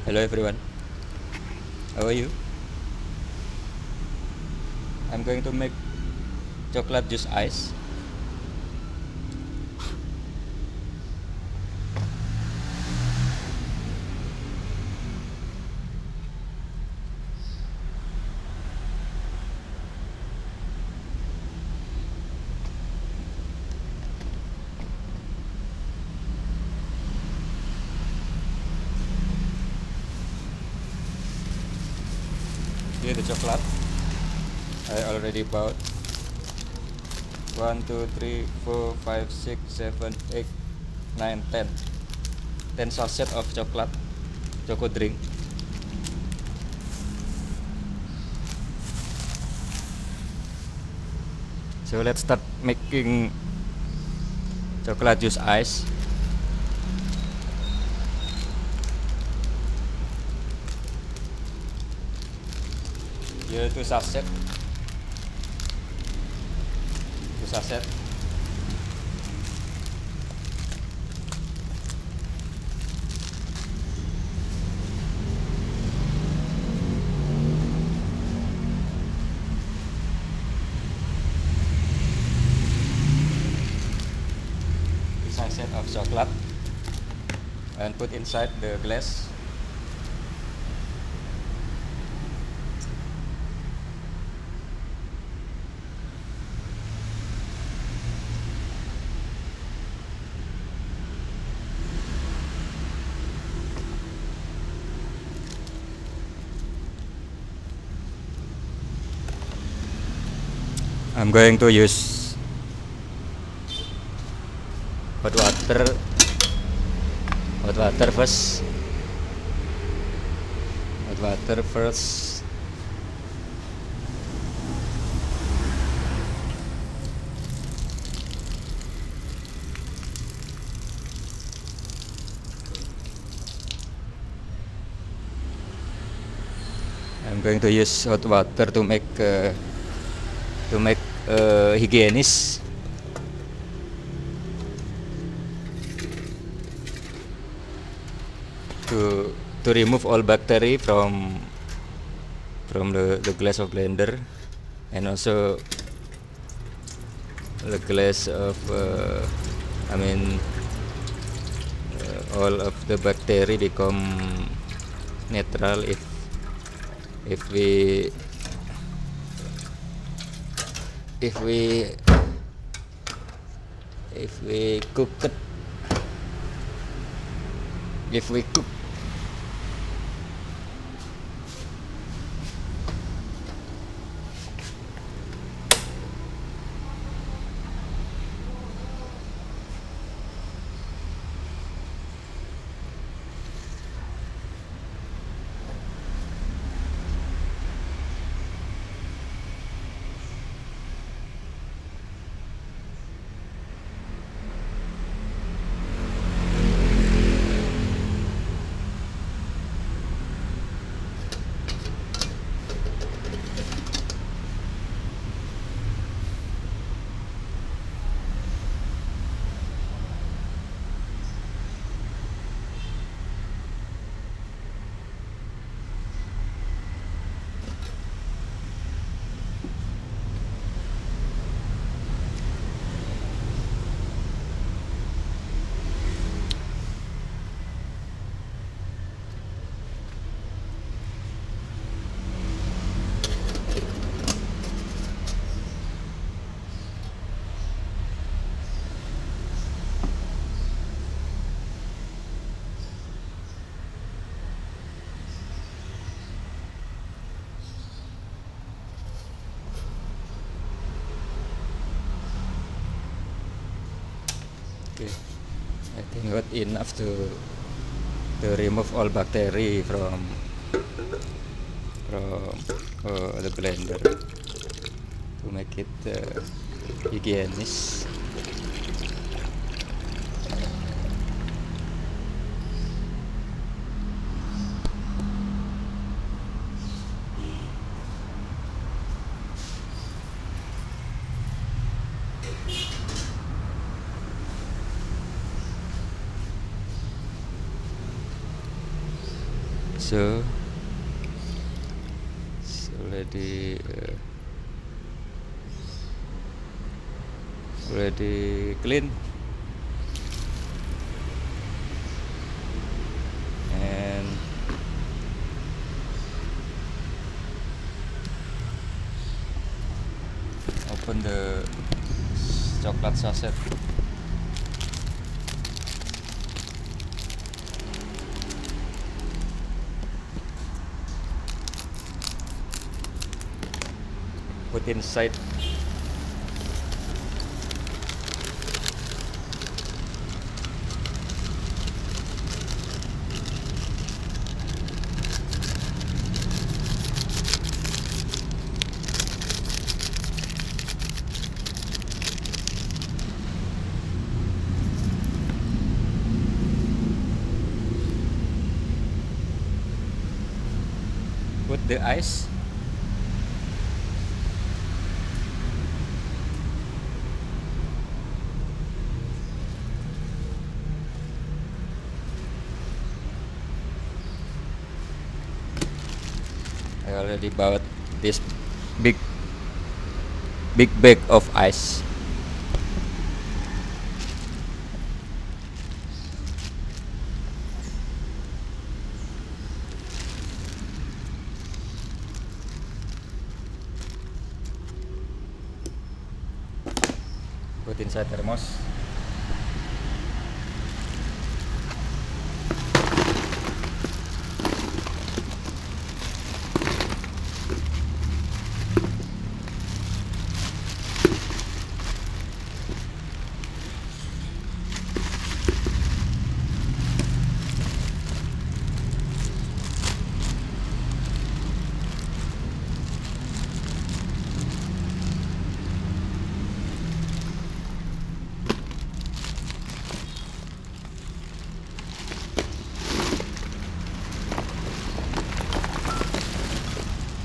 Hello everyone, how are you? I'm going to make chocolate juice ice. Here the chocolate. I already bought 1, 2, 3, 4, 5, 6, 7, 8, 9, 10. 10 sachet of chocolate, choco drink. So let's start making chocolate juice ice. Here 2 sachet. 2 sachet. Sachet of chocolate and put inside the glass. I'm going to use hot water first. Hot water first. I'm going to use hot water to make hygienis. To remove all bacteria from the glass of blender, and also the glass of all of the bacteria become neutral if we if we if we cook it if we cook okay. I think got enough to remove all bacteria from the blender to make it hygienis. So it's already clean, and open the chocolate sachet. Put inside. Put the ice. I already bought this big bag of ice. Put inside thermos.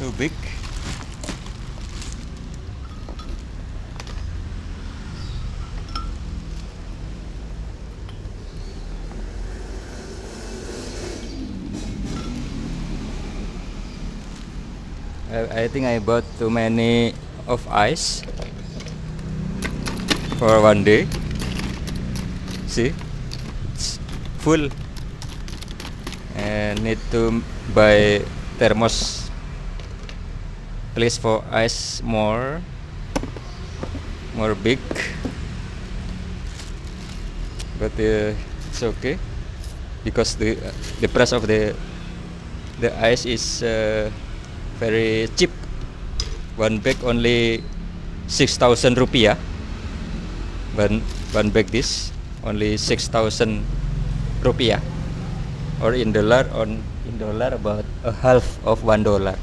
Too big. I think I bought too many of ice for one day. See, it's full, and need to buy thermos place for ice more big, but it's okay because the price of the ice is very cheap. One bag only 6,000 rupiah. One bag this only 6,000 rupiah, or in dollar about a half of $1.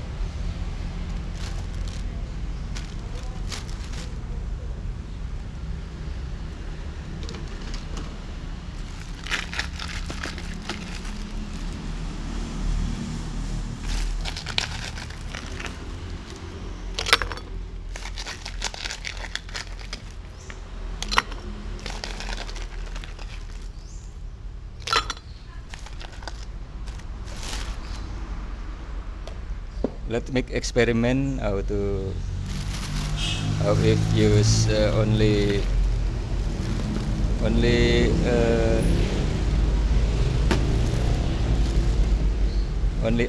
Let's make experiment how if use only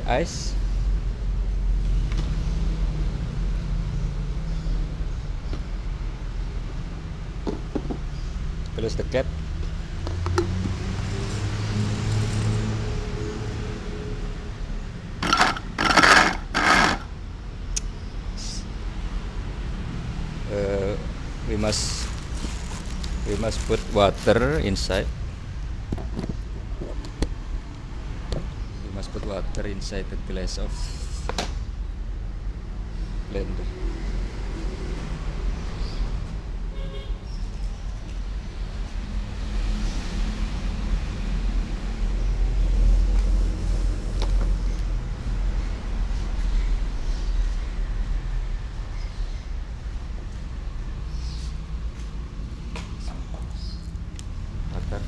ice. Close the cap. We must put water inside. We must put water inside the glass of blender. Water.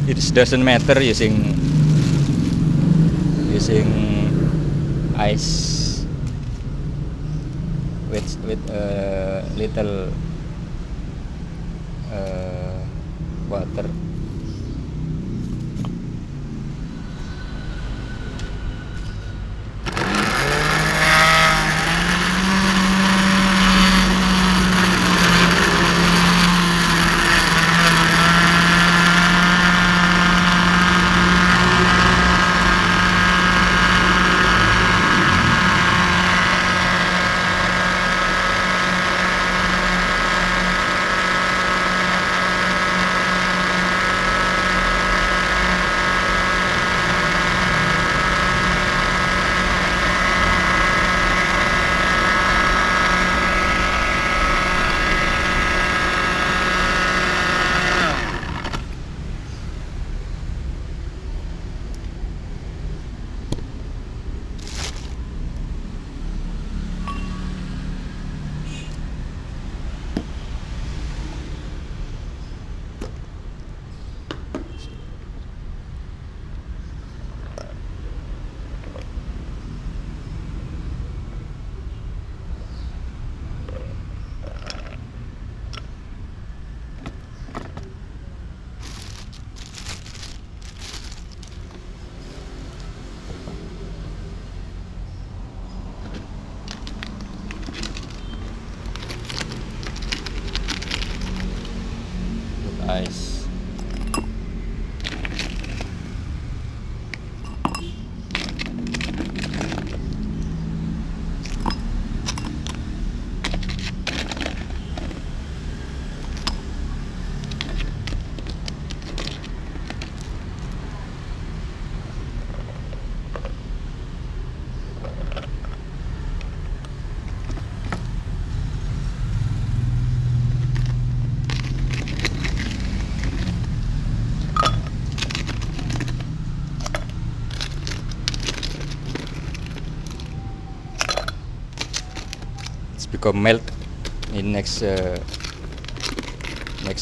it doesn't matter using ice with a little water. Ice. It's become melt in next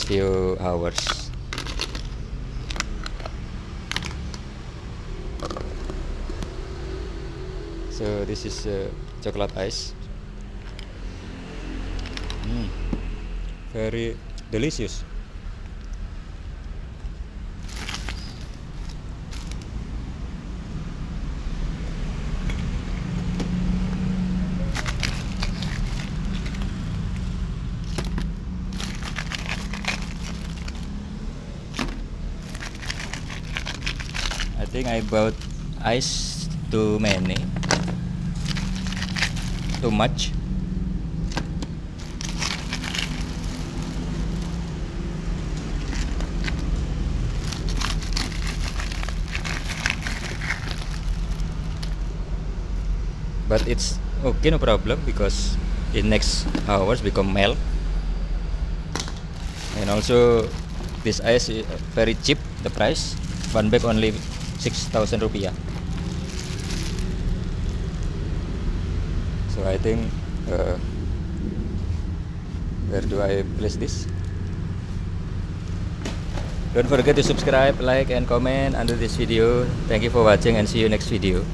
few hours. So this is chocolate ice. Very delicious. I think I bought ice too much. But it's okay, no problem, because in next hours become melt. And also this ice is very cheap, the price. One bag only 6,000 rupiah. So I think where do I place this? Don't forget to subscribe, like and comment under this video. Thank you for watching and see you next video.